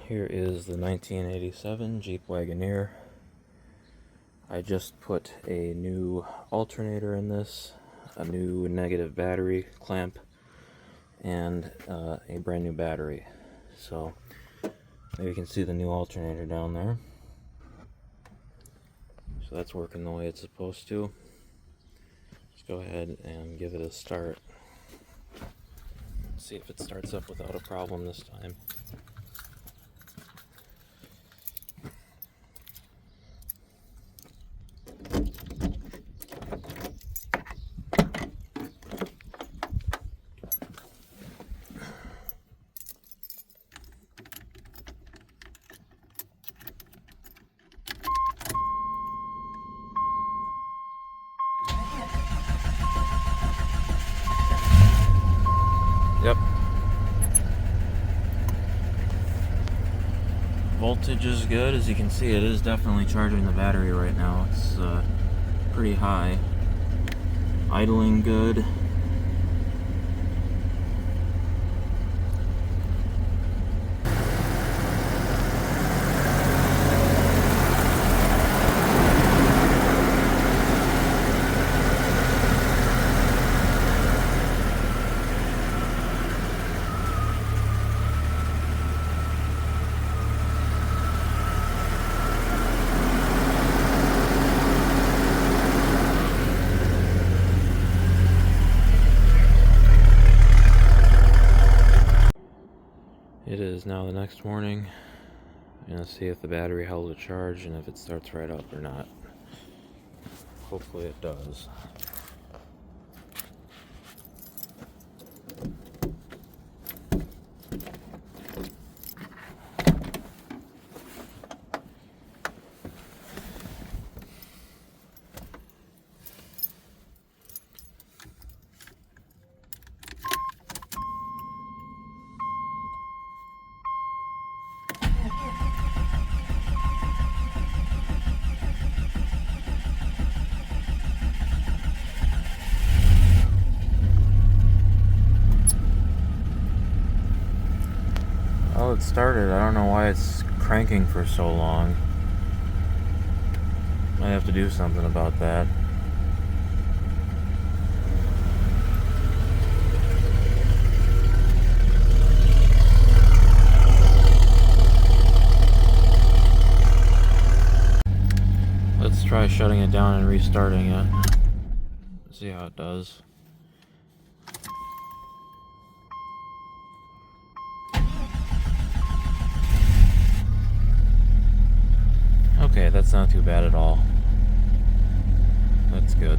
Here is the 1987 Jeep Wagoneer. I just put a new alternator in this, a new negative battery clamp, and a brand new battery. So there you can see the new alternator down there. So that's working the way it's supposed to. Let's go ahead and give it a start. See if it starts up without a problem this time. Yep. Voltage is good. As you can see, it is definitely charging the battery right now. It's pretty high. Idling good. It is now the next morning. I'm gonna see if the battery held a charge and if it starts right up or not. Hopefully it does. Well, it started. I don't know why it's cranking for so long. Might have to do something about that. Let's try shutting it down and restarting it. See how it does. Okay, that's not too bad at all. That's good.